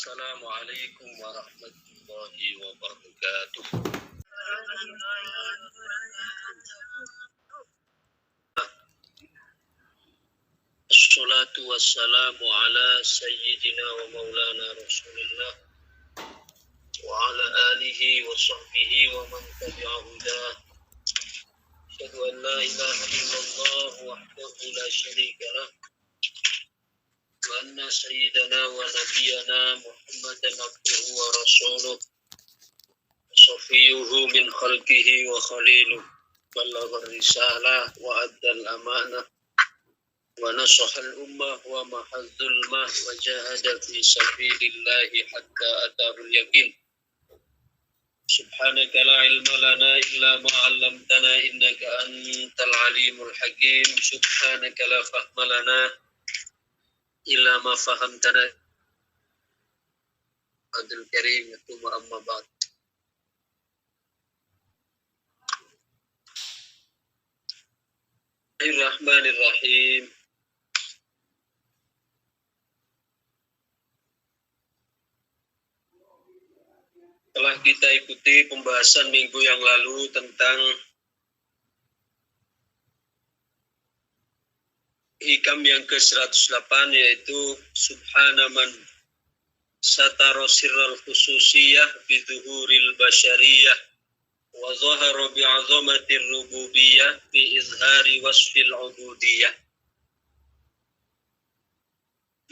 Assalamualaikum warahmatullahi wabarakatuh. Assalatu wassalamu ala sayyidina wa maulana Rasulillah wa ala alihi wa sahbihi wa man tabi'ahu dah. Asyhadu an la ilaha illallah wahdahu la syarika lah wa anna sayyidana wa nabiyyana Muhammadan abduhu wa rasuluh safiyuhu min khalqihi wa khaliluh ballagha risalah wa addal amanah wa nasahal ummah wa mahadzul mah wa jahada fi sabilillahi hatta atahul yakin. Subhanaka la ilma lana illa ma 'allamtana innaka antal alimul hakim. Subhanaka la fahma lana illa ma fahamtana. Abdul Karim wa amma ba'd. Bismillahirrahmanirrahim. Telah kita ikuti pembahasan minggu yang lalu tentang hikam yang ke-108, yaitu Subhana man satara sirral khususiyah bidhuhuril basyariyah wa zahara bi'azamatir rububiyah bi izhari wasfil ubudiyah.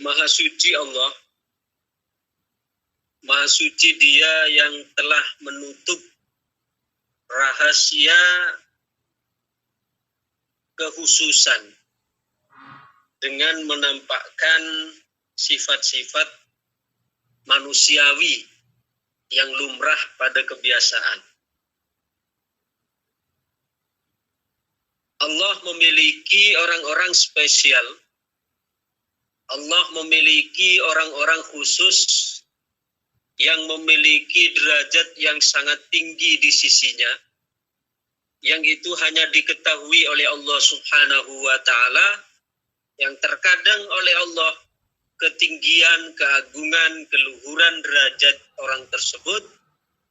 Maha suci Allah, Maha suci Dia yang telah menutup rahasia kehususan dengan menampakkan sifat-sifat manusiawi yang lumrah pada kebiasaan. Allah memiliki orang-orang spesial. Allah memiliki orang-orang khusus yang memiliki derajat yang sangat tinggi di sisinya, yang itu hanya diketahui oleh Allah Subhanahu wa Ta'ala, yang terkadang oleh Allah ketinggian, keagungan, keluhuran derajat orang tersebut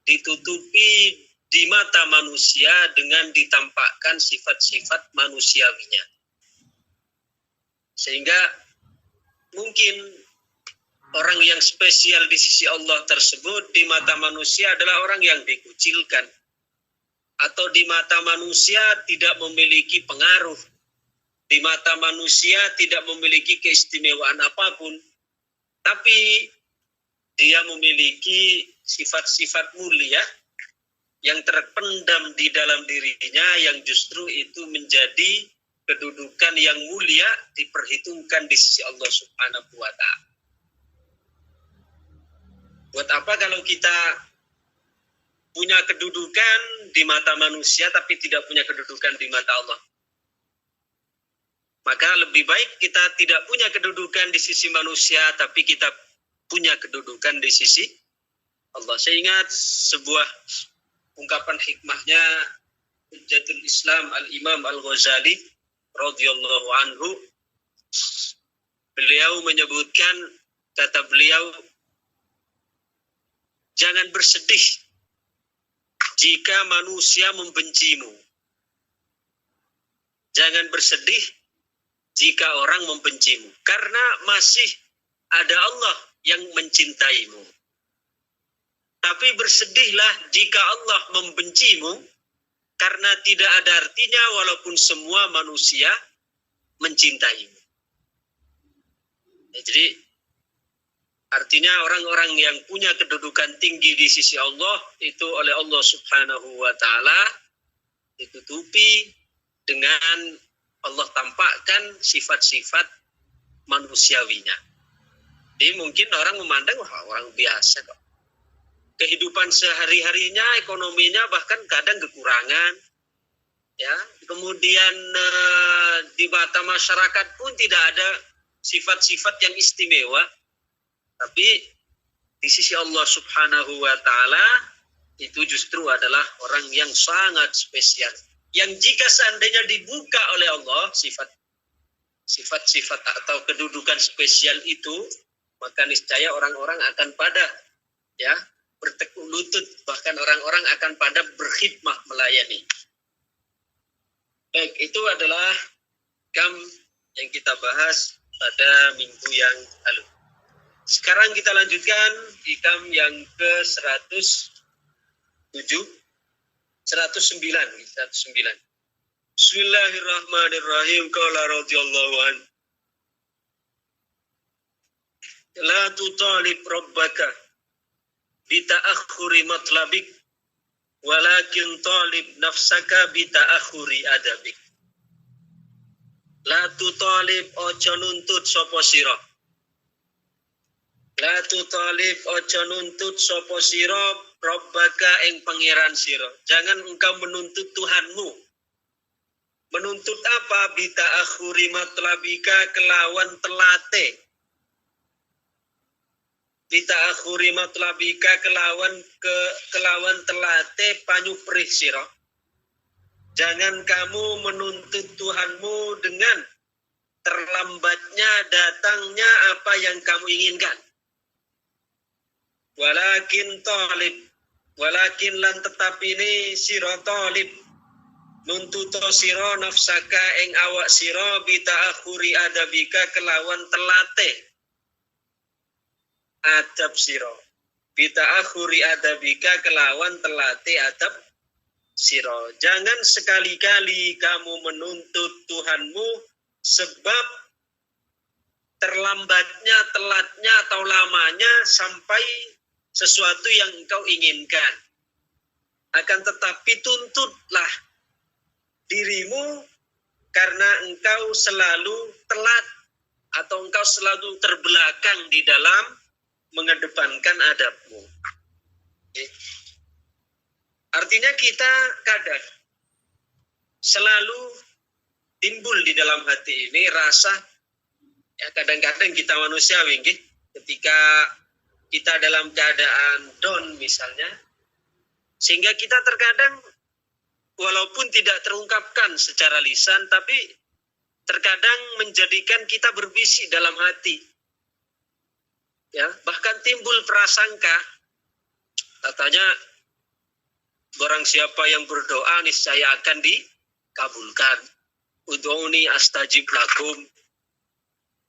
ditutupi di mata manusia dengan ditampakkan sifat-sifat manusiawinya. Sehingga mungkin orang yang spesial di sisi Allah tersebut di mata manusia adalah orang yang dikucilkan, atau di mata manusia tidak memiliki pengaruh, di mata manusia tidak memiliki keistimewaan apapun, tapi dia memiliki sifat-sifat mulia yang terpendam di dalam dirinya, yang justru itu menjadi kedudukan yang mulia diperhitungkan di sisi Allah Subhanahu wa Ta'ala. Buat apa kalau kita punya kedudukan di mata manusia tapi tidak punya kedudukan di mata Allah? Maka lebih baik kita tidak punya kedudukan di sisi manusia tapi kita punya kedudukan di sisi Allah. Saya ingat sebuah ungkapan hikmahnya Hujjatul Islam Al-Imam Al-Ghazali radhiyallahu anhu. Beliau menyebutkan, kata beliau, jangan bersedih jika manusia membencimu. Jangan bersedih jika orang membencimu, karena masih ada Allah yang mencintaimu. Tapi bersedihlah jika Allah membencimu, karena tidak ada artinya walaupun semua manusia mencintaimu. Jadi artinya orang-orang yang punya kedudukan tinggi di sisi Allah itu oleh Allah Subhanahu wa Ta'ala ditutupi dengan Allah tampakkan sifat-sifat manusiawinya. Jadi mungkin orang memandang, wah, orang biasa kok. Kehidupan sehari-harinya, ekonominya bahkan kadang kekurangan. Ya, kemudian di mata masyarakat pun tidak ada sifat-sifat yang istimewa. Tapi di sisi Allah Subhanahu wa Ta'ala itu justru adalah orang yang sangat spesial. Yang jika seandainya dibuka oleh Allah sifat-sifat atau kedudukan spesial itu, maka niscaya orang-orang akan pada ya bertekuk lutut, bahkan orang-orang akan pada berkhidmah melayani. Baik, itu adalah hikam yang kita bahas pada minggu yang lalu. Sekarang kita lanjutkan hikam yang ke-109. Bismillahirrahmanirrahim. Qala radhiyallahu an. La tutalib rabbaka bita'akhuri matlabik walakin talib nafsaka bita'akhuri adabik. La tutalib ojo nuntut sapa sira. La tutalib ojo nuntut sapa sira rabbaka ing pangeran sira. Jangan engkau menuntut Tuhanmu. Menuntut apa? Bita'akhuri matlabika kelawan telate. Bita'akhuri matlabika kelawan telate panyuprih sira. Jangan kamu menuntut Tuhanmu dengan terlambatnya datangnya apa yang kamu inginkan. Walakin lan tetapi ini sira talib nuntuto sira nafsaka ing awak sira bita'akhuri adabika kelawan telate adab sira. Bita'akhuri adabika kelawan telate adab sira. Jangan sekali-kali kamu menuntut Tuhanmu sebab terlambatnya, telatnya atau lamanya sampai sesuatu yang engkau inginkan. Akan tetapi tuntutlah dirimu karena engkau selalu telat atau engkau selalu terbelakang di dalam mengedepankan adabmu. Artinya kita kadang selalu timbul di dalam hati ini rasa, ya kadang-kadang kita manusiawi, ketika kita dalam keadaan down misalnya, sehingga kita terkadang walaupun tidak terungkapkan secara lisan, tapi terkadang menjadikan kita berbisik dalam hati. Ya, bahkan timbul prasangka, katanya barang siapa yang berdoa niscaya akan dikabulkan. Ud'uni astajib lakum.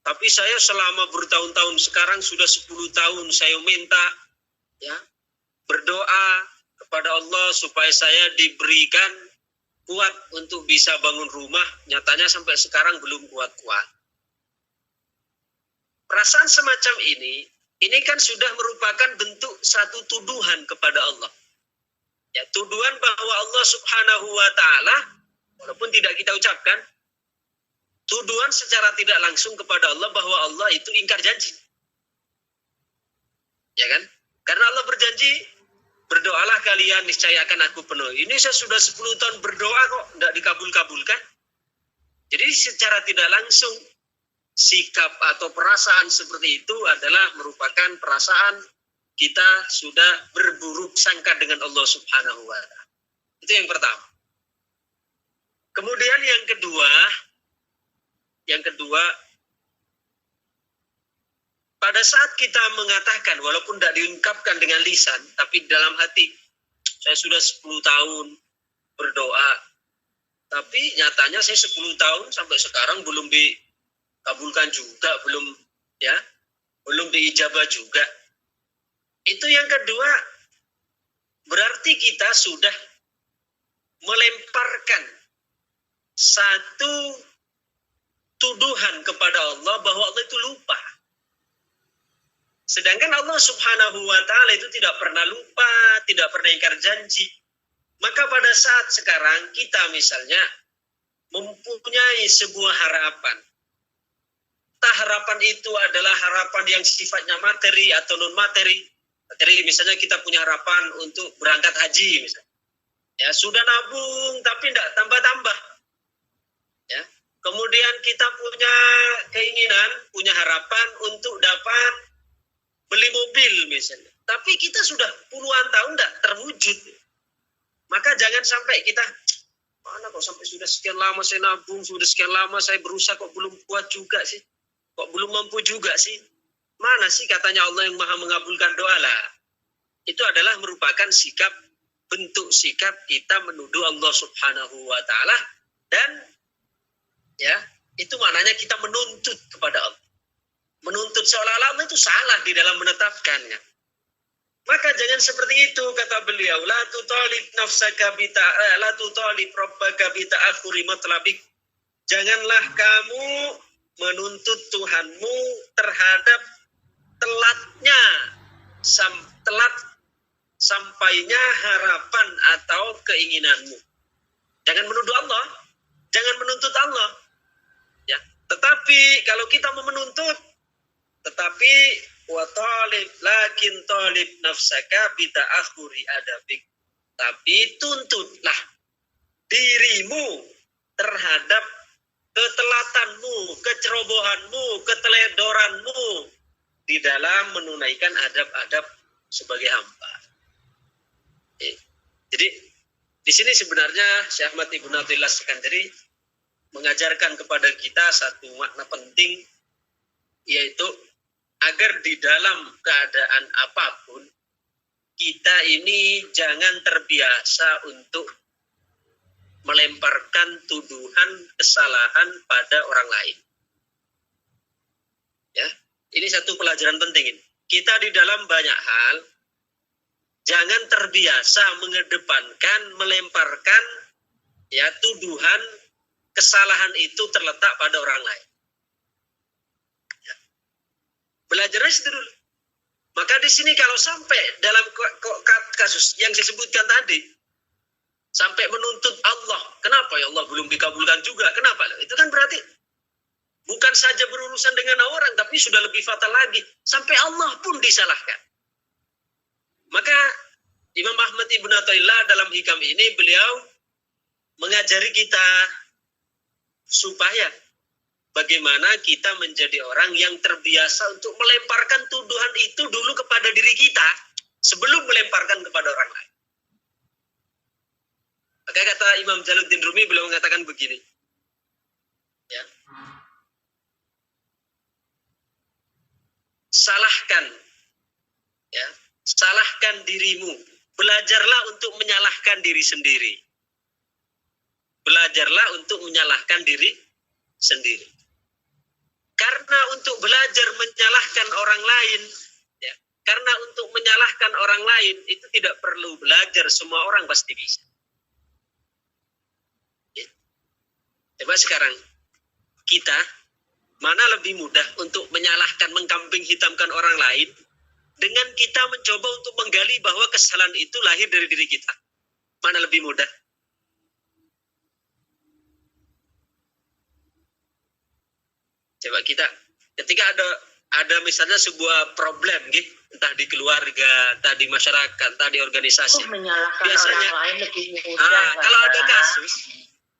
Tapi saya selama bertahun-tahun, sekarang sudah 10 tahun saya minta ya berdoa kepada Allah supaya saya diberikan kuat untuk bisa bangun rumah. Nyatanya sampai sekarang belum kuat-kuat. Perasaan semacam ini kan sudah merupakan bentuk satu tuduhan kepada Allah. Ya, tuduhan bahwa Allah Subhanahu wa Ta'ala, walaupun tidak kita ucapkan, tuduhan secara tidak langsung kepada Allah bahwa Allah itu ingkar janji. Ya kan? Karena Allah berjanji, berdoalah kalian niscaya akan aku penuhi. Ini saya sudah 10 tahun berdoa kok tidak dikabul-kabulkan. Jadi secara tidak langsung sikap atau perasaan seperti itu adalah merupakan perasaan kita sudah berburuk sangka dengan Allah Subhanahu wa Ta'ala. Itu yang pertama. Kemudian yang kedua, pada saat kita mengatakan, walaupun tidak diungkapkan dengan lisan, tapi dalam hati, saya sudah 10 tahun berdoa, tapi nyatanya saya 10 tahun sampai sekarang belum dikabulkan juga, belum diijabah juga. Itu yang kedua, berarti kita sudah melemparkan satu tuduhan kepada Allah bahwa Allah itu lupa. Sedangkan Allah Subhanahu wa Ta'ala itu tidak pernah lupa, tidak pernah ingkar janji. Maka pada saat sekarang kita misalnya mempunyai sebuah harapan. Entah harapan itu adalah harapan yang sifatnya materi atau non materi. Materi misalnya kita punya harapan untuk berangkat haji misalnya. Ya, sudah nabung tapi tidak tambah-tambah. Ya. Kemudian kita punya keinginan, punya harapan untuk dapat beli mobil misalnya. Tapi kita sudah puluhan tahun tidak terwujud. Maka jangan sampai kita, mana kok sampai sudah sekian lama saya nabung, sudah sekian lama saya berusaha kok belum kuat juga sih. Kok belum mampu juga sih. Mana sih katanya Allah yang maha mengabulkan doa lah. Itu adalah merupakan sikap, bentuk sikap kita menuduh Allah subhanahu wa ta'ala. Dan ya, itu maknanya kita menuntut kepada Allah. Menuntut seolah-olah Allah itu salah di dalam menetapkannya. Maka jangan seperti itu, kata beliau. La tutalib nafsaka la tutalib rabbaka bita'akhuri matlabik. Janganlah kamu menuntut Tuhanmu terhadap telat sampainya harapan atau keinginanmu. Jangan menuduh Allah, jangan menuntut Allah. Ya, tetapi kalau kita mau menuntut, tetapi wa talib lakin talib nafsaka bita'akhuri adabik. Tapi tuntutlah dirimu terhadap ketelatanmu, kecerobohanmu, keteledoranmu di dalam menunaikan adab-adab sebagai hamba. Jadi di sini sebenarnya Syekh Ahmad Ibn Athaillah Sekandari mengajarkan kepada kita satu makna penting, yaitu agar di dalam keadaan apapun kita ini jangan terbiasa untuk melemparkan tuduhan kesalahan pada orang lain. Ya, ini satu pelajaran penting ini. Kita di dalam banyak hal jangan terbiasa mengedepankan, melemparkan ya tuduhan kesalahan itu terletak pada orang lain. Ya. Belajar itu dulu. Maka di sini kalau sampai dalam kasus yang disebutkan tadi, sampai menuntut Allah, kenapa ya Allah belum dikabulkan juga? Kenapa? Itu kan berarti bukan saja berurusan dengan orang, tapi sudah lebih fatal lagi. Sampai Allah pun disalahkan. Maka Imam Ahmad Ibn Athaillah dalam hikam ini beliau mengajari kita supaya bagaimana kita menjadi orang yang terbiasa untuk melemparkan tuduhan itu dulu kepada diri kita sebelum melemparkan kepada orang lain. Maka kata Imam Jalaluddin Rumi beliau mengatakan begini. Ya. Salahkan dirimu. Belajarlah untuk menyalahkan diri sendiri. Belajarlah untuk menyalahkan diri sendiri. Karena untuk belajar menyalahkan orang lain, ya, karena untuk menyalahkan orang lain itu tidak perlu belajar, semua orang pasti bisa. Ya. Coba sekarang kita mana lebih mudah untuk menyalahkan, mengkambing hitamkan orang lain dengan kita mencoba untuk menggali bahwa kesalahan itu lahir dari diri kita. Mana lebih mudah? Coba kita, ketika ada misalnya sebuah problem, gitu, entah di keluarga, entah di masyarakat, entah di organisasi. Biasanya, orang lain lebih mudah. Kalau ada kasus,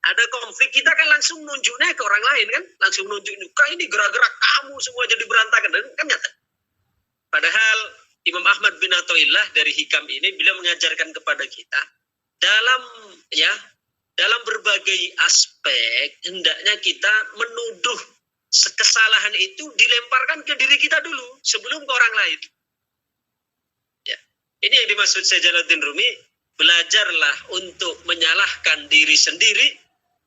ada konflik, kita kan langsung nunjuknya ke orang lain kan, langsung nunjuk, kak ini gerak-gerak kamu semua jadi berantakan, kan nyata. Padahal Imam Ahmad bin Athaillah dari hikam ini beliau mengajarkan kepada kita dalam berbagai aspek hendaknya kita menuduh kesalahan itu dilemparkan ke diri kita dulu sebelum ke orang lain. Ya. Ini yang dimaksud Syekh Jalaluddin Rumi, belajarlah untuk menyalahkan diri sendiri,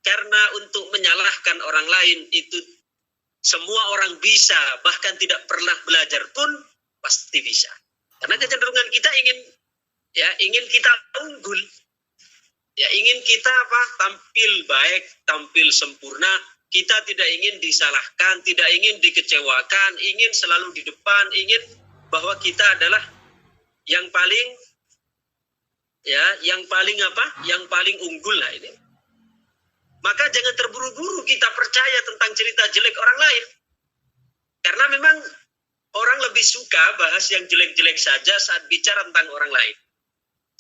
karena untuk menyalahkan orang lain itu semua orang bisa, bahkan tidak pernah belajar pun pasti bisa. Karena kecenderungan kita ingin kita unggul. Ya, ingin kita tampil baik, tampil sempurna. Kita tidak ingin disalahkan, tidak ingin dikecewakan, ingin selalu di depan, ingin bahwa kita adalah yang paling yang paling unggul lah ini. Maka jangan terburu-buru kita percaya tentang cerita jelek orang lain. Karena memang orang lebih suka bahas yang jelek-jelek saja saat bicara tentang orang lain.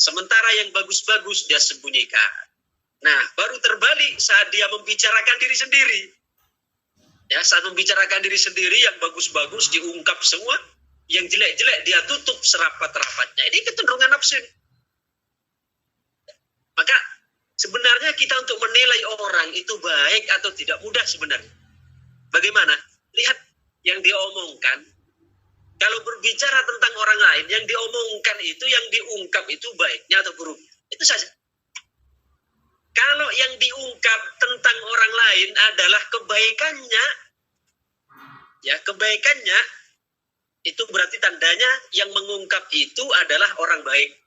Sementara yang bagus-bagus dia sembunyikan. Nah, baru terbalik saat dia membicarakan diri sendiri. Ya, saat membicarakan diri sendiri yang bagus-bagus diungkap semua, yang jelek-jelek dia tutup serapat-rapatnya. Ini kecenderungan nafsu. Maka sebenarnya kita untuk menilai orang itu baik atau tidak mudah sebenarnya. Bagaimana? Lihat yang dia omongkan, Kalau berbicara tentang orang lain, yang diomongkan itu, yang diungkap itu baiknya atau buruk. Itu saja. Kalau yang diungkap tentang orang lain adalah kebaikannya, ya kebaikannya, itu berarti tandanya yang mengungkap itu adalah orang baik.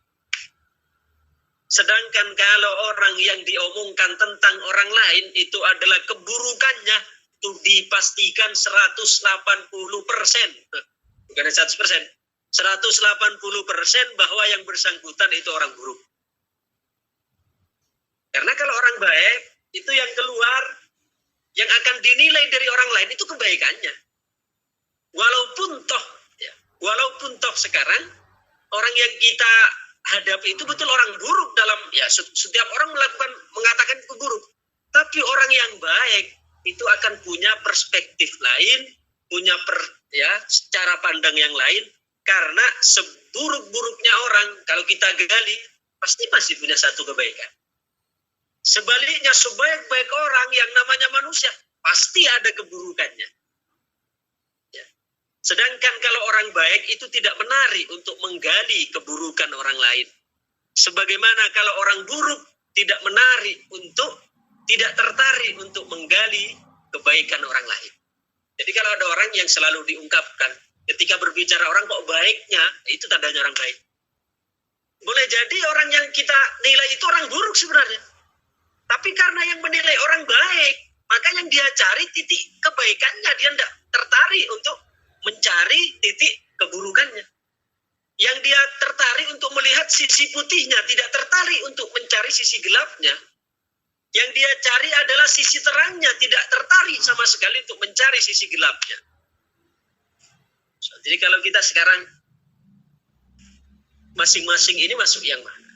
Sedangkan kalau orang yang diomongkan tentang orang lain itu adalah keburukannya, itu dipastikan 180%. Bukan 100%. 180% bahwa yang bersangkutan itu orang buruk. Karena kalau orang baik, itu yang keluar, yang akan dinilai dari orang lain itu kebaikannya. Walaupun toh sekarang, orang yang kita hadapi itu betul orang buruk dalam, ya setiap orang mengatakan itu buruk. Tapi orang yang baik itu akan punya perspektif lain, punya cara pandang yang lain, karena seburuk-buruknya orang, kalau kita gali, pasti masih punya satu kebaikan. Sebaliknya, sebaik-baik orang yang namanya manusia, pasti ada keburukannya. Ya. Sedangkan kalau orang baik itu tidak menarik untuk menggali keburukan orang lain. Sebagaimana kalau orang buruk tidak menarik tidak tertarik untuk menggali kebaikan orang lain. Jadi kalau ada orang yang selalu diungkapkan, ketika berbicara orang kok baiknya, itu tandanya orang baik. Boleh jadi orang yang kita nilai itu orang buruk sebenarnya. Tapi karena yang menilai orang baik, maka yang dia cari titik kebaikannya, dia tidak tertarik untuk mencari titik keburukannya. Yang dia tertarik untuk melihat sisi putihnya, tidak tertarik untuk mencari sisi gelapnya. Yang dia cari adalah sisi terangnya, tidak tertarik sama sekali untuk mencari sisi gelapnya. Jadi kalau kita sekarang masing-masing ini masuk yang mana?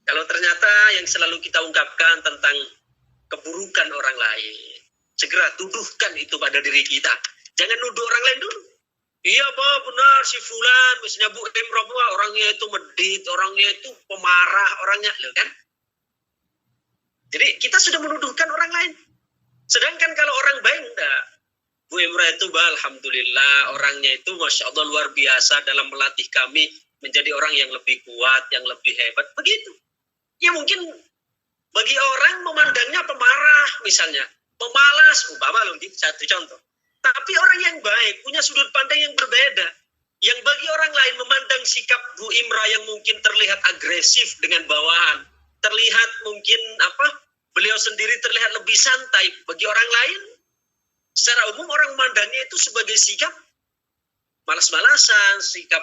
Kalau ternyata yang selalu kita ungkapkan tentang keburukan orang lain, segera tuduhkan itu pada diri kita. Jangan nuduh orang lain dulu. Iya Pak, benar si Fulan, misalnya Bu Imroh, orangnya itu medit, orangnya itu pemarah, orangnya, loh kan? Jadi kita sudah menuduhkan orang lain. Sedangkan kalau orang baik, enggak. Bu Imroh itu, alhamdulillah, orangnya itu Masya Allah luar biasa dalam melatih kami menjadi orang yang lebih kuat, yang lebih hebat, begitu. Ya mungkin bagi orang memandangnya pemarah misalnya, pemalas, umpama loh, satu contoh. Tapi orang yang baik punya sudut pandang yang berbeda. Yang bagi orang lain memandang sikap Bu Imrah yang mungkin terlihat agresif dengan bawahan, terlihat mungkin beliau sendiri terlihat lebih santai. Bagi orang lain, secara umum orang memandangnya itu sebagai sikap malas-malasan, sikap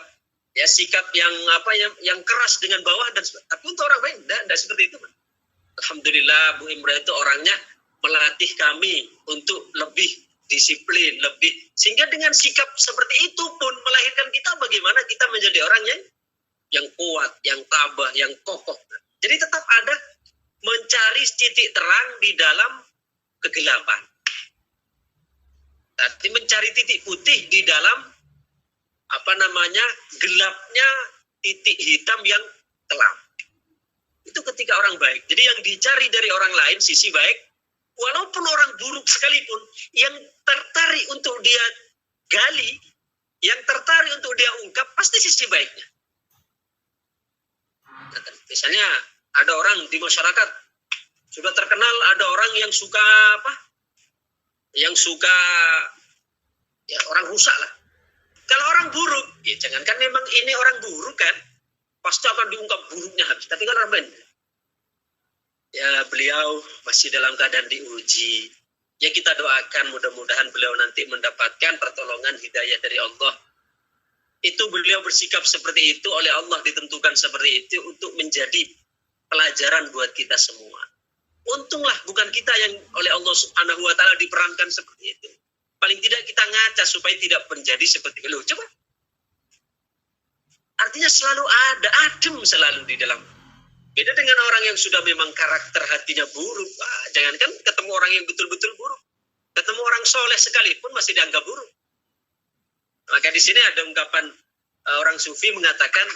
yang keras dengan bawah dan tapi untuk orang baik tidak seperti itu. Alhamdulillah Bu Imrah itu orangnya melatih kami untuk lebih disiplin, sehingga dengan sikap seperti itu pun melahirkan kita bagaimana kita menjadi orang yang kuat, yang tabah, yang kokoh. Jadi tetap ada mencari titik terang di dalam kegelapan. Tapi mencari titik putih di dalam gelapnya titik hitam yang kelam. Itu ketika orang baik. Jadi yang dicari dari orang lain sisi baik, walaupun orang buruk sekalipun, yang tertarik untuk dia gali, yang tertarik untuk dia ungkap, pasti sisi baiknya. Misalnya ada orang di masyarakat sudah terkenal, ada orang yang suka ya orang rusak lah. Kalau orang buruk, ya jangankan memang ini orang buruk kan, pasti akan diungkap buruknya habis. Tapi kan orang baik, ya beliau masih dalam keadaan diuji. Ya kita doakan mudah-mudahan beliau nanti mendapatkan pertolongan hidayah dari Allah. Itu beliau bersikap seperti itu, oleh Allah ditentukan seperti itu untuk menjadi pelajaran buat kita semua. Untunglah bukan kita yang oleh Allah Subhanahu wa Ta'ala diperankan seperti itu. Paling tidak kita ngaca supaya tidak menjadi seperti beliau. Coba. Artinya selalu ada, adem selalu di dalam. Beda dengan orang yang sudah memang karakter hatinya buruk. Jangankan ketemu orang yang betul-betul buruk. Ketemu orang soleh sekalipun masih dianggap buruk. Maka di sini ada ungkapan orang sufi mengatakan,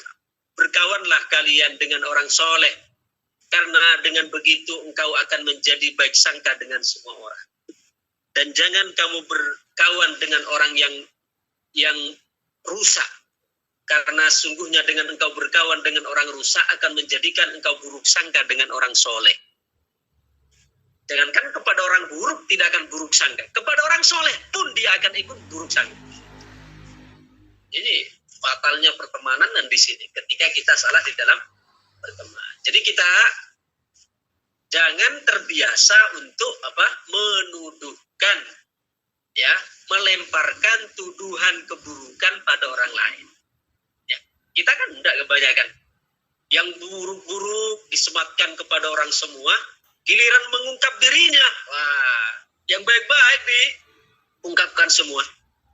berkawanlah kalian dengan orang soleh. Karena dengan begitu engkau akan menjadi baik sangka dengan semua orang. Dan jangan kamu berkawan dengan orang yang rusak. Karena sungguhnya dengan engkau berkawan dengan orang rusak akan menjadikan engkau buruk sangka dengan orang soleh. Jangankan kepada orang buruk tidak akan buruk sangka, kepada orang soleh pun dia akan ikut buruk sangka. Ini fatalnya pertemanan dan di sini ketika kita salah di dalam berteman. Jadi kita jangan terbiasa untuk menuduhkan, ya, melemparkan tuduhan keburukan pada orang lain. Ya, kita kan tidak kebanyakan yang buruk-buruk disematkan kepada orang semua, giliran mengungkap dirinya, wah, yang baik-baik diungkapkan semua.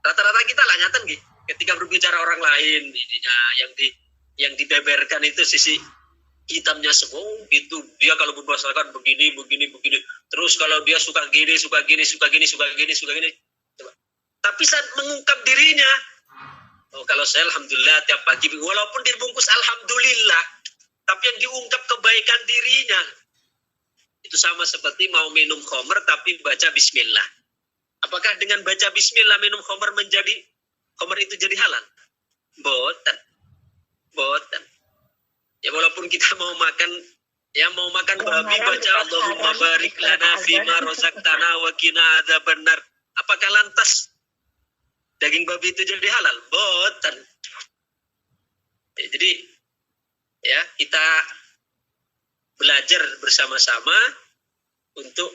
Rata-rata kita lah nyatan gitu. Ketika berbicara orang lain, ininya yang dibeberkan itu sisi hitamnya semua gitu. Dia kalau bermasalahkan begini. Terus kalau dia suka gini. Coba. Tapi saat mengungkap dirinya, kalau saya alhamdulillah tiap pagi, walaupun dibungkus alhamdulillah, tapi yang diungkap kebaikan dirinya. Itu sama seperti mau minum khamr tapi baca bismillah. Apakah dengan baca bismillah minum khamr itu jadi halal? Boten. Ya walaupun kita mau makan babi baca Allahumma barik lana fima razaqtana wa qina adzabannar. Apakah lantas daging babi itu jadi halal? Boten. Ya, jadi ya kita belajar bersama-sama untuk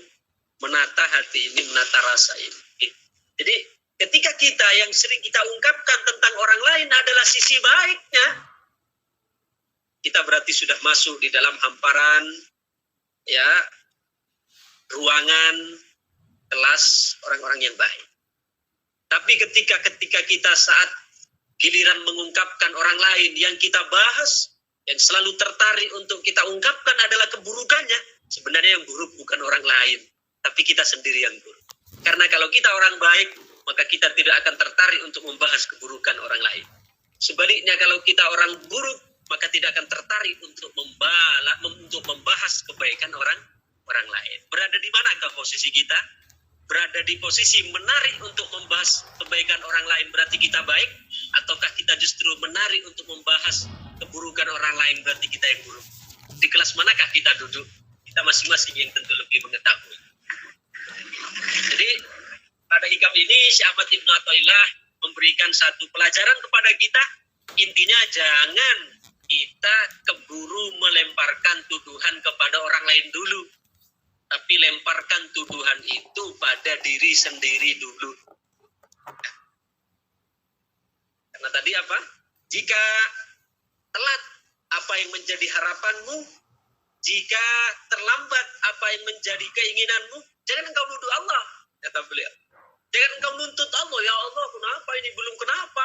menata hati ini, menata rasa ini. Jadi ketika kita yang sering kita ungkapkan tentang orang lain adalah sisi baiknya, kita berarti sudah masuk di dalam hamparan, ya, ruangan kelas orang-orang yang baik. Tapi ketika kita saat giliran mengungkapkan orang lain, yang kita bahas, yang selalu tertarik untuk kita ungkapkan adalah keburukannya. Sebenarnya yang buruk bukan orang lain, tapi kita sendiri yang buruk. Karena kalau kita orang baik, maka kita tidak akan tertarik untuk membahas keburukan orang lain. Sebaliknya kalau kita orang buruk, maka tidak akan tertarik untuk membahas kebaikan orang lain. Berada di manakah posisi kita? Berada di posisi menarik untuk membahas kebaikan orang lain berarti kita baik, ataukah kita justru menarik untuk membahas keburukan orang lain berarti kita yang buruk? Di kelas manakah kita duduk? Kita masing-masing yang tentu lebih mengetahui. Jadi pada hikam ini Syekh Ahmad Ibn Athaillah memberikan satu pelajaran kepada kita. Intinya jangan kita keburu melemparkan tuduhan kepada orang lain dulu, tapi lemparkan tuduhan itu pada diri sendiri dulu. Karena tadi apa? Jika telat apa yang menjadi harapanmu, jika terlambat apa yang menjadi keinginanmu, jangan engkau nuduh Allah, kata beliau. Jangan engkau nuntut Allah, ya Allah kenapa ini belum kenapa.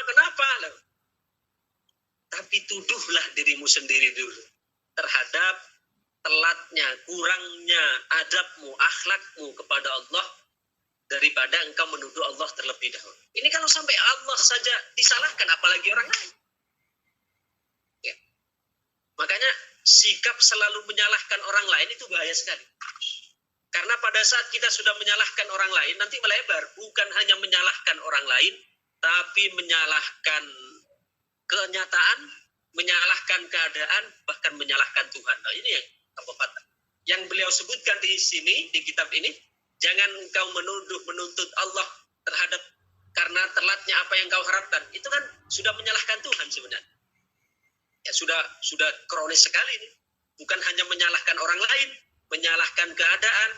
Tapi tuduhlah dirimu sendiri dulu terhadap telatnya, kurangnya adabmu, akhlakmu kepada Allah daripada engkau menuduh Allah terlebih dahulu. Ini kalau sampai Allah saja disalahkan, apalagi orang lain. Ya. Makanya sikap selalu menyalahkan orang lain itu bahaya sekali. Karena pada saat kita sudah menyalahkan orang lain, nanti melebar. Bukan hanya menyalahkan orang lain, tapi menyalahkan kenyataan, menyalahkan keadaan, bahkan menyalahkan Tuhan. Nah, ini yang apa-apa yang beliau sebutkan di sini, di kitab ini. Jangan engkau menuntut Allah terhadap karena telatnya apa yang kau harapkan. Itu kan sudah menyalahkan Tuhan sebenarnya. Ya sudah kronis sekali ini. Bukan hanya menyalahkan orang lain, menyalahkan keadaan,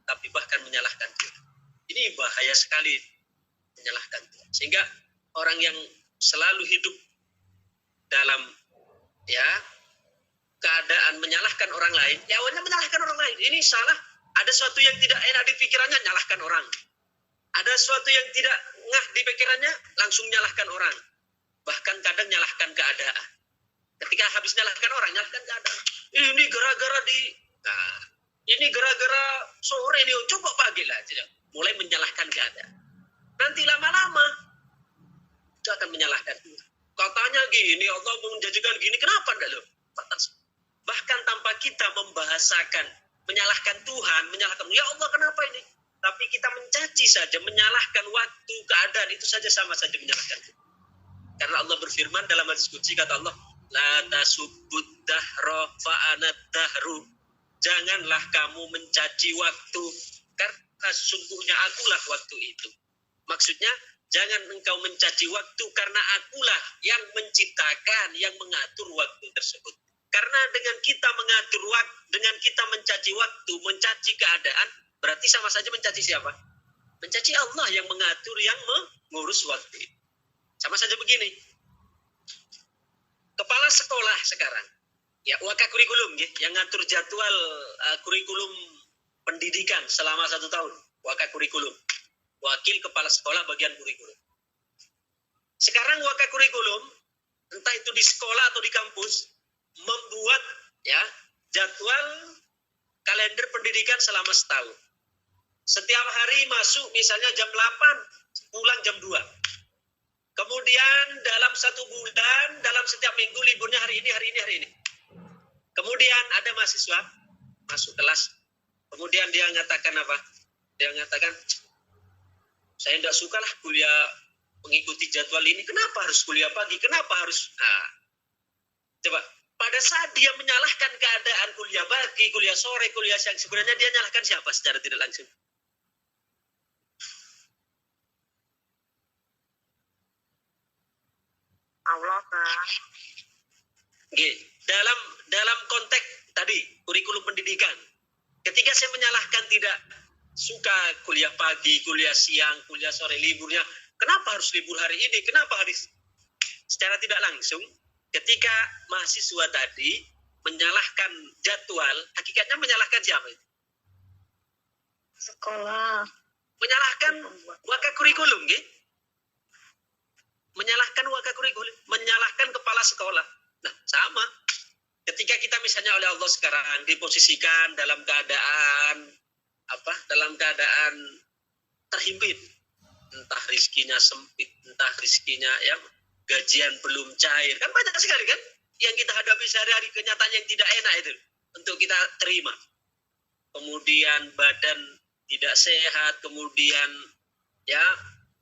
tapi bahkan menyalahkan Tuhan. Ini bahaya sekali, menyalahkan Tuhan. Sehingga orang yang selalu hidup dalam keadaan menyalahkan orang lain, ya awalnya menyalahkan orang lain. Ini salah, ada sesuatu yang tidak enak di pikirannya, nyalahkan orang. Ada sesuatu yang tidak ngah di pikirannya, langsung nyalahkan orang. Bahkan kadang nyalahkan keadaan. Ketika habis nyalahkan orang, nyalahkan keadaan. Ini gara-gara sore ini, coba pagi lah. Mulai menyalahkan keadaan. Nanti lama-lama, itu akan menyalahkan Tuhan. Katanya gini, Allah menjanjikan gini, kenapa enggak lo? Bahkan tanpa kita membahasakan, menyalahkan Tuhan, menyalahkan, ya Allah kenapa ini? Tapi kita mencaci saja, menyalahkan waktu, keadaan, itu saja sama saja menyalahkan Tuhan. Karena berfirman dalam hadis qudsi, kata Allah, la tasubbud dahra fa anad dahru. Janganlah kamu mencaci waktu, karena sungguhnya akulah waktu itu. Maksudnya, jangan engkau mencaci waktu karena akulah yang menciptakan, yang mengatur waktu tersebut. Karena dengan kita mengatur waktu, dengan kita mencaci waktu, mencaci keadaan, berarti sama saja mencaci siapa? Mencaci Allah yang mengatur, yang mengurus waktu. Sama saja begini. Kepala sekolah sekarang, ya wakakurikulum, yang ngatur jadwal kurikulum pendidikan selama 1 tahun, wakakurikulum. Wakil kepala sekolah bagian kurikulum. Sekarang wakakurikulum, entah itu di sekolah atau di kampus, membuat ya jadwal kalender pendidikan selama setahun. Setiap hari masuk misalnya jam 8, pulang jam 2. Kemudian dalam 1 bulan, dalam setiap minggu liburnya hari ini. Kemudian ada mahasiswa masuk kelas. Kemudian dia mengatakan apa? Dia mengatakan, saya tidak suka lah kuliah mengikuti jadwal ini. Kenapa harus kuliah pagi? Kenapa harus... Nah, coba, pada saat dia menyalahkan keadaan kuliah pagi, kuliah sore, kuliah siang, sebenarnya dia menyalahkan siapa secara tidak langsung? Allah, Pak. Dalam konteks tadi, kurikulum pendidikan, ketika saya menyalahkan tidak suka kuliah pagi, kuliah siang, kuliah sore, liburnya, kenapa harus libur hari ini? Kenapa harus? Secara tidak langsung, ketika mahasiswa tadi menyalahkan jadwal, hakikatnya menyalahkan siapa? Sekolah. Menyalahkan wakakurikulum, menyalahkan wakakurikulum, menyalahkan kepala sekolah. Nah, sama. Ketika kita misalnya oleh Allah sekarang diposisikan dalam keadaan terhimpit, entah rizkinya sempit, entah rizkinya yang gajian belum cair, kan banyak sekali kan yang kita hadapi sehari-hari, kenyataan yang tidak enak itu untuk kita terima. Kemudian badan tidak sehat, kemudian ya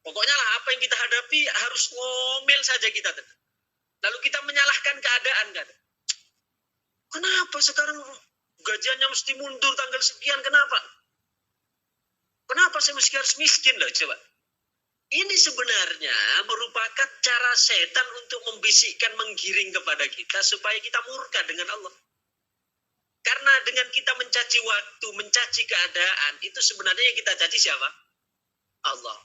pokoknya lah apa yang kita hadapi harus ngomel saja kita. Lalu kita menyalahkan keadaan kan. Kenapa sekarang gajiannya mesti mundur tanggal sekian, kenapa? Kenapa saya mesti harus miskin loh, coba. Ini sebenarnya merupakan cara setan untuk membisikkan, menggiring kepada kita supaya kita murka dengan Allah. Karena dengan kita mencaci waktu, mencaci keadaan, itu sebenarnya yang kita caci siapa? Allah.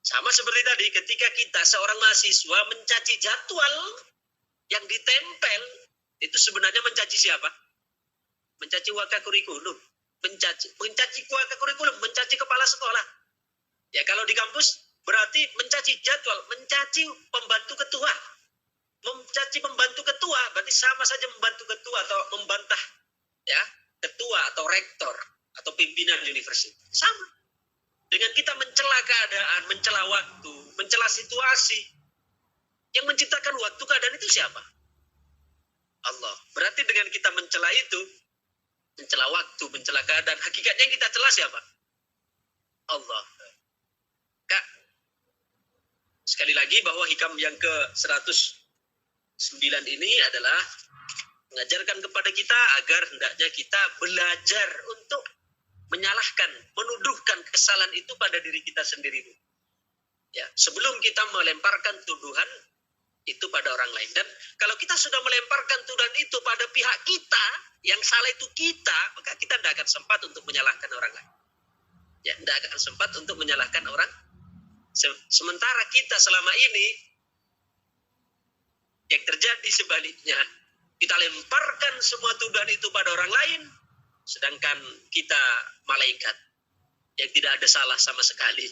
Sama seperti tadi, ketika kita seorang mahasiswa mencaci jadwal yang ditempel, itu sebenarnya mencaci siapa? Mencaci wakakurikulum. Mencaci wakakurikulum, mencaci kepala sekolah. Ya kalau di kampus berarti mencaci jadwal, mencaci pembantu ketua. Mencaci pembantu ketua berarti sama saja membantu ketua atau membantah ya ketua atau rektor atau pimpinan universitas. Sama. Dengan kita mencela keadaan, mencela waktu, mencela situasi, yang menciptakan waktu keadaan itu siapa? Allah. Berarti dengan kita mencela itu, mencela waktu, mencela keadaan, hakikatnya yang kita cela siapa? Allah. Kak, sekali lagi bahwa hikam yang ke-109 ini adalah mengajarkan kepada kita agar hendaknya kita belajar untuk menyalahkan, menuduhkan kesalahan itu pada diri kita sendiri. Ya, sebelum kita melemparkan tuduhan itu pada orang lain. Dan kalau kita sudah melemparkan tuduhan itu pada pihak kita, yang salah itu kita, maka kita tidak akan sempat untuk menyalahkan orang lain. Ya, tidak akan sempat untuk menyalahkan orang. Sementara kita selama ini, yang terjadi sebaliknya, kita lemparkan semua tuduhan itu pada orang lain, sedangkan kita malaikat yang tidak ada salah sama sekali.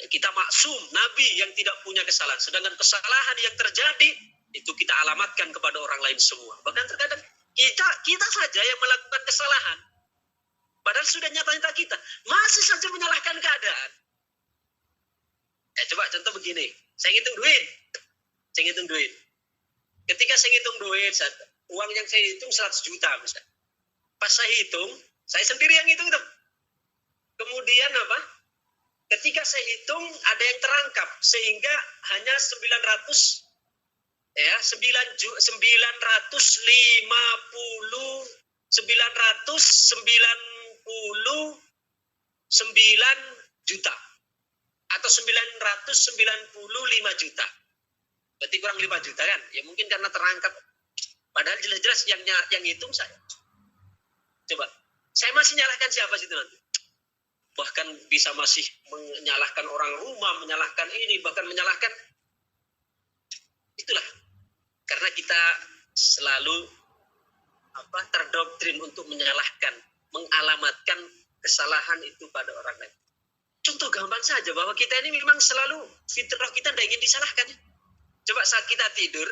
Kita maksum, nabi yang tidak punya kesalahan. Sedangkan kesalahan yang terjadi itu kita alamatkan kepada orang lain semua. Bahkan terkadang kita saja yang melakukan kesalahan. Padahal sudah nyata-nyata kita masih saja menyalahkan keadaan. Coba contoh begini. Saya ngitung duit. Ketika saya ngitung duit, uang yang saya hitung 100 juta misalnya. Pas saya hitung, saya sendiri yang hitung itu. Kemudian apa? Ketika saya hitung ada yang terangkap sehingga hanya 900 ya 999 juta atau 995 juta. Berarti kurang 5 juta kan? Ya mungkin karena terangkap. Padahal jelas-jelas yang hitung saya. Coba, saya masih nyalahkan siapa situ nanti? Bahkan bisa masih menyalahkan orang rumah, menyalahkan ini, bahkan menyalahkan. Itulah. Karena kita selalu terdoktrin untuk menyalahkan, mengalamatkan kesalahan itu pada orang lain. Contoh gampang saja bahwa kita ini memang selalu fitrah kita tidak ingin disalahkan. Coba saat kita tidur,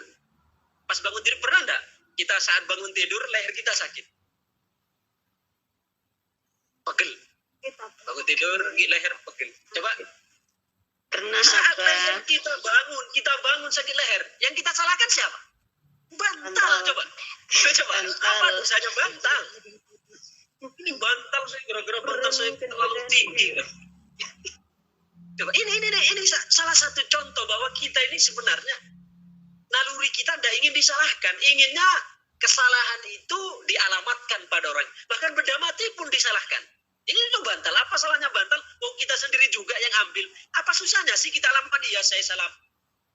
pas bangun tidur pernah enggak? Kita saat bangun tidur leher kita sakit. Pegel. Bangun tidur leher pegel. Coba. Pernah saat leher kita bangun sakit leher. Yang kita salahkan siapa? Bantal. Coba. Apa dosanya bantal? Ini bantal saya gara-gara bantal saya terlalu tinggi. Coba ini salah satu contoh bahwa kita ini sebenarnya naluri kita tidak ingin disalahkan, inginnya kesalahan itu dialamatkan pada orang. Bahkan benda mati pun disalahkan. Ini tuh bantal, apa salahnya bantal? Oh kita sendiri juga yang ambil. Apa susahnya sih kita alamatkan? Iya saya salah.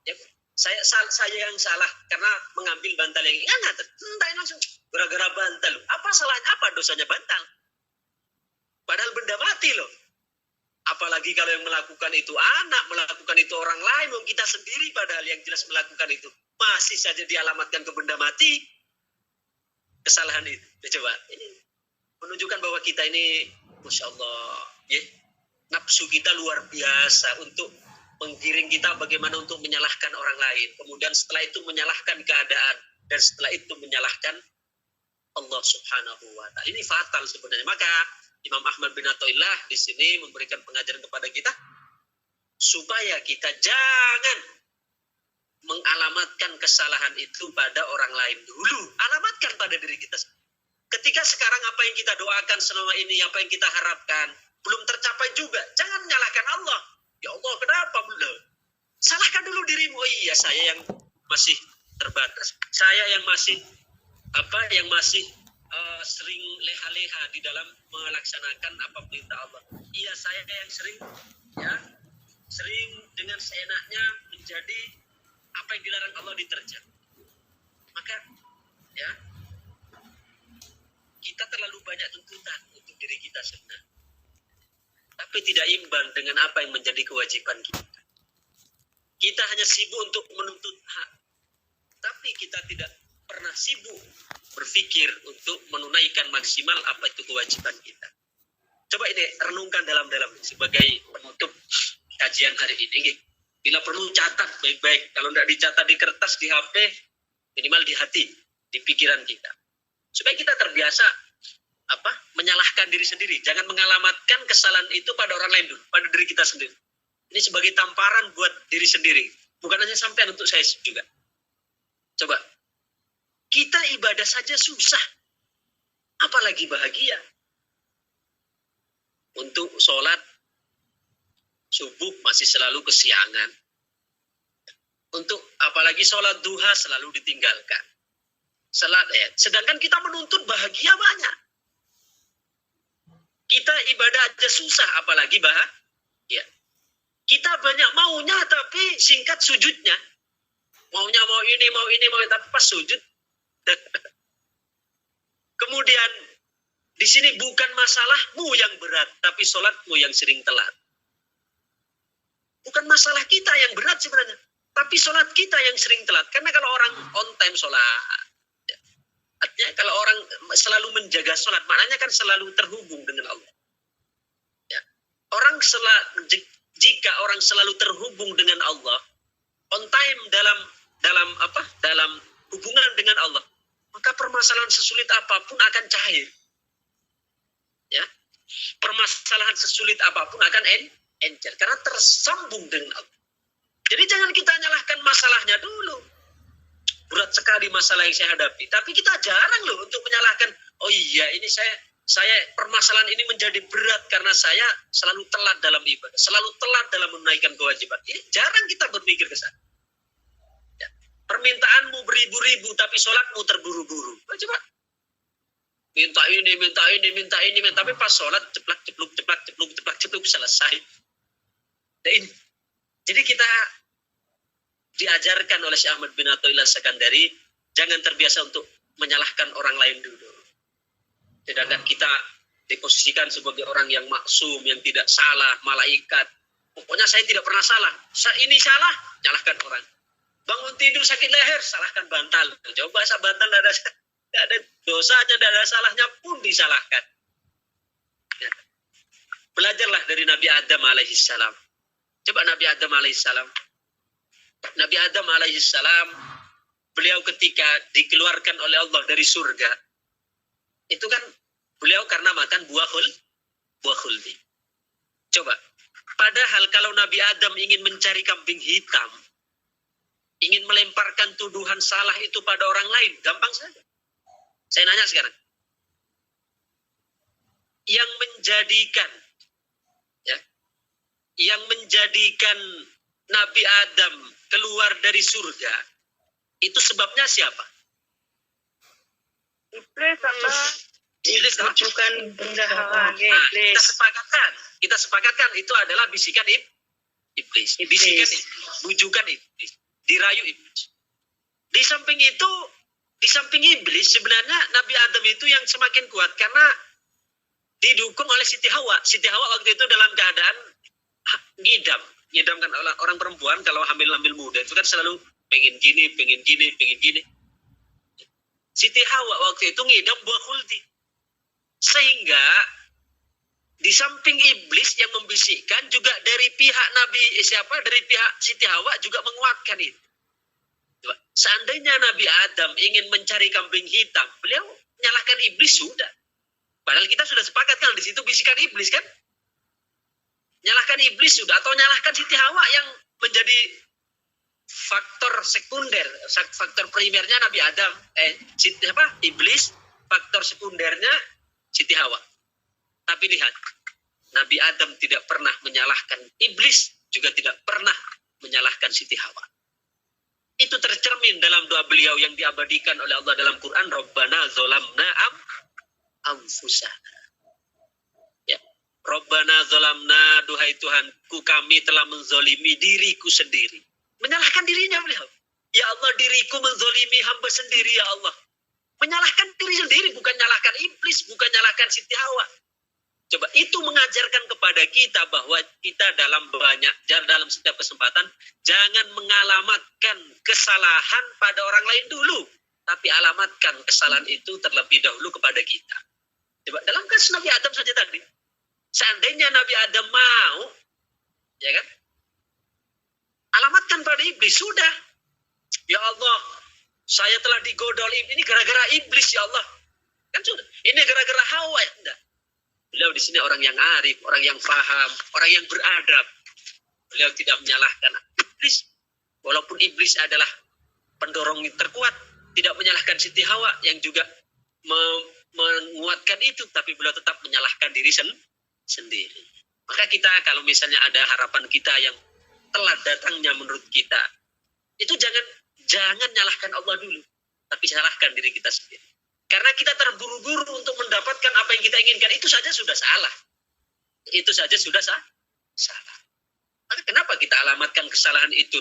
Ya, saya yang salah karena mengambil bantal yang ini. Entah langsung gara-gara bantal. Apa salahnya? Apa dosanya bantal? Padahal benda mati loh. Apalagi kalau yang melakukan itu anak, melakukan itu orang lain, kita sendiri padahal yang jelas melakukan itu. Masih saja dialamatkan ke benda mati, kesalahan itu. Coba, ini menunjukkan bahwa kita ini, Masya Allah, ya, nafsu kita luar biasa untuk menggiring kita bagaimana untuk menyalahkan orang lain. Kemudian setelah itu menyalahkan keadaan, dan setelah itu menyalahkan Allah Subhanahu wa Ta'ala. Ini fatal sebenarnya. Maka Imam Ahmad bin Athaillah di sini memberikan pengajaran kepada kita supaya kita jangan mengalamatkan kesalahan itu pada orang lain dulu. Alamatkan pada diri kita. Ketika sekarang apa yang kita doakan selama ini, apa yang kita harapkan belum tercapai juga, jangan menyalahkan Allah. Ya Allah, kenapa belum? Salahkan dulu dirimu. Oh iya, saya yang masih terbatas. Saya yang masih sering leha-leha di dalam melaksanakan apa perintah Allah. Iya, saya yang sering dengan seenaknya menjadi apa yang dilarang Allah diterjang. Maka ya, kita terlalu banyak tuntutan untuk diri kita sebenarnya. Tapi tidak imbang dengan apa yang menjadi kewajiban kita. Kita hanya sibuk untuk menuntut hak. Tapi kita tidak pernah sibuk berpikir untuk menunaikan maksimal apa itu kewajiban kita. Coba ini renungkan dalam-dalam sebagai penutup kajian hari ini. Bila perlu catat baik-baik. Kalau tidak dicatat di kertas, di HP, minimal di hati, di pikiran kita. Supaya kita terbiasa menyalahkan diri sendiri. Jangan mengalamatkan kesalahan itu pada orang lain dulu, pada diri kita sendiri. Ini sebagai tamparan buat diri sendiri. Bukan hanya sampai untuk saya juga. Coba. Kita ibadah saja susah. Apalagi bahagia. Untuk sholat subuh masih selalu kesiangan. Untuk apalagi sholat duha selalu ditinggalkan. Sedangkan kita menuntut bahagia banyak. Kita ibadah aja susah, apalagi bahagia. Kita banyak maunya tapi singkat sujudnya. Maunya mau ini, tapi pas sujud. Kemudian di sini bukan masalahmu yang berat, tapi sholatmu yang sering telat. Bukan masalah kita yang berat sebenarnya, tapi sholat kita yang sering telat. Karena kalau orang on time sholat, artinya kalau orang selalu menjaga sholat, maknanya kan selalu terhubung dengan Allah. Ya. Jika orang selalu terhubung dengan Allah, on time dalam hubungan dengan Allah, maka permasalahan sesulit apapun akan cair. Ya, permasalahan sesulit apapun akan encer karena tersambung dengan Allah. Jadi jangan kita nyalahkan masalahnya dulu. Berat sekali masalah yang saya hadapi, tapi kita jarang loh untuk menyalahkan. Oh iya, ini saya permasalahan ini menjadi berat karena saya selalu telat dalam ibadah, selalu telat dalam menunaikan kewajiban. Ini jarang kita berpikir ke sana. Ya. Permintaanmu beribu-ribu, tapi sholatmu terburu-buru. Coba. Minta ini, tapi pas sholat ceplak-cepluk selesai. Nah, ini. Jadi kita diajarkan oleh Syekh Ahmad bin Athaillah Sekandari, jangan terbiasa untuk menyalahkan orang lain dulu. Sedangkan kita diposisikan sebagai orang yang maksum, yang tidak salah, malaikat. Pokoknya saya tidak pernah salah. Ini salah, nyalahkan orang. Bangun tidur sakit leher, salahkan bantal. Coba bantal tidak ada dosanya, tidak ada salahnya pun disalahkan. Ya. Belajarlah dari Nabi Adam alaihissalam. Coba Nabi Adam alaihissalam. Nabi Adam alaihissalam, beliau ketika dikeluarkan oleh Allah dari surga, itu kan beliau karena makan buah khuldi. Coba, padahal kalau Nabi Adam ingin mencari kambing hitam, ingin melemparkan tuduhan salah itu pada orang lain, gampang saja. Saya nanya sekarang, yang menjadikan Nabi Adam keluar dari surga, itu sebabnya siapa? Iblis bujukan bendahara. Kita sepakatkan itu adalah bisikan iblis. Bisikan iblis, bujukan iblis, dirayu iblis. Di samping iblis sebenarnya Nabi Adam itu yang semakin kuat karena didukung oleh Siti Hawa. Siti Hawa waktu itu dalam keadaan ngidam kan orang perempuan kalau hamil muda itu kan selalu pengen gini. Siti Hawa waktu itu ngidam buah khuldi. Sehingga di samping iblis yang membisikkan juga dari pihak dari pihak Siti Hawa juga menguatkan itu. Seandainya Nabi Adam ingin mencari kambing hitam, beliau nyalahkan iblis sudah. Padahal kita sudah sepakat kan di situ bisikan iblis kan? Nyalahkan iblis sudah atau nyalahkan Siti Hawa yang menjadi faktor sekunder, faktor primernya Nabi Adam, iblis, faktor sekundernya Siti Hawa. Tapi lihat, Nabi Adam tidak pernah menyalahkan iblis, juga tidak pernah menyalahkan Siti Hawa. Itu tercermin dalam doa beliau yang diabadikan oleh Allah dalam Quran, Rabbana zolamna anfusana. Ya, Rabbana zolamna, duhai Tuhanku, kami telah menzolimi diriku sendiri. Menyalahkan dirinya beliau. Ya Allah, diriku menzolimi hamba sendiri, ya Allah. Menyalahkan diri sendiri, bukan nyalahkan iblis, bukan nyalahkan Siti Hawa. Coba, itu mengajarkan kepada kita bahwa kita dalam setiap kesempatan jangan mengalamatkan kesalahan pada orang lain dulu, tapi alamatkan kesalahan itu terlebih dahulu kepada kita. Coba, dalam kasus Nabi Adam saja tadi, seandainya Nabi Adam mau, ya kan, alamatkan pada iblis, sudah. Ya Allah, saya telah digodol ini gara-gara iblis, ya Allah. Kan sudah. Ini gara-gara Hawa, ya enggak. Beliau di sini orang yang arif, orang yang faham, orang yang beradab. Beliau tidak menyalahkan iblis. Walaupun iblis adalah pendorong terkuat, tidak menyalahkan Siti Hawa yang juga menguatkan itu, tapi beliau tetap menyalahkan diri sendiri. Maka kita kalau misalnya ada harapan kita yang telat datangnya menurut kita, itu jangan nyalahkan Allah dulu, tapi salahkan diri kita sendiri. Karena kita terburu-buru untuk mendapatkan apa yang kita inginkan, itu saja sudah salah. Itu saja sudah salah. Maka kenapa kita alamatkan kesalahan itu,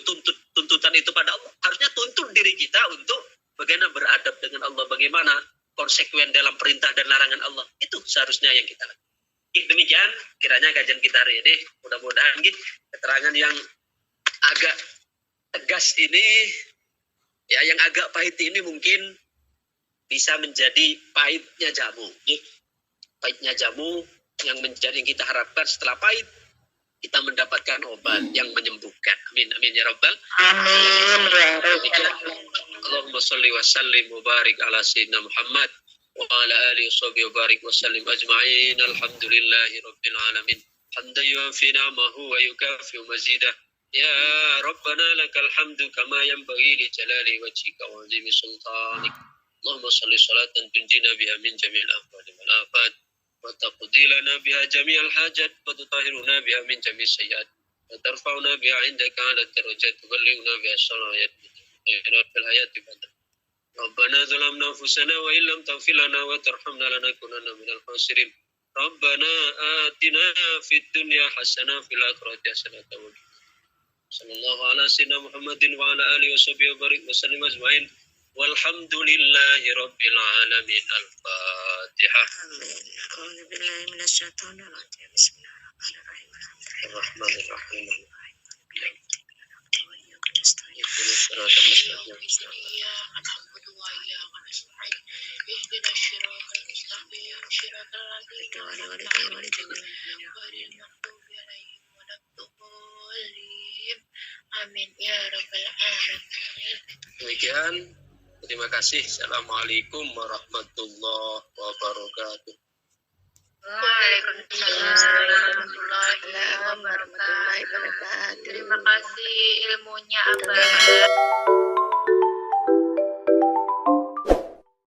tuntutan itu pada Allah? Harusnya tuntut diri kita untuk bagaimana beradab dengan Allah, bagaimana konsekuen dalam perintah dan larangan Allah. Itu seharusnya yang kita lakukan. Demikian kiranya kajian kita hari ini. Mudah-mudahan keterangan yang agak tegas ini, ya yang agak pahit ini mungkin bisa menjadi pahitnya jamu. Pahitnya jamu yang menjadi yang kita harapkan setelah pahit, kita mendapatkan obat yang menyembuhkan. Amin, amin ya Rabbal. Allahumma salli wa sallim wa barik ala sayyidina Muhammad wa ala alihi wa sahbihi wa barik wa sallim ajma'in. Alhamdulillahi rabbil alamin. Hamdan yuafi ni'amahu wa yukafi mazidah. Ya Rabbana lakal hamdu kama yanbaghi li jalali wajhika wa 'azimi sultanik. Allahumma salli salatan tunjina biha min jami'il ahwali wal afat wa taqdi lana biha jami'al hajat wa tutahhiruna biha min jami'is sayyi'at wa tarfa'una biha 'indaka 'ala darajat wa tuballighuna biha salawat fil hayati badan. Rabbana zalamna anfusana wa illam taghfir lana wa tarhamna lanakunanna minal khasirin. Rabbana atina fid dunya hasanah fil akhirati hasanah wa qina sallallahu ala sayyidina Muhammadin wa ala alihi washabihi wa barik wa sallim ajmain. Walhamdulillahi rabbil alamin. Al-Fatihah. Amin. A'udzu billahi minasyaitonir rajim. Bismillahirrahmanirrahim. Bismillahirrahmanirrahim. Amin ya rabbal alamin. Demikian, terima kasih. Assalamualaikum warahmatullahi wabarakatuh. Waalaikumsalam warahmatullahi wabarakatuh. Terima kasih ilmunya, Abah.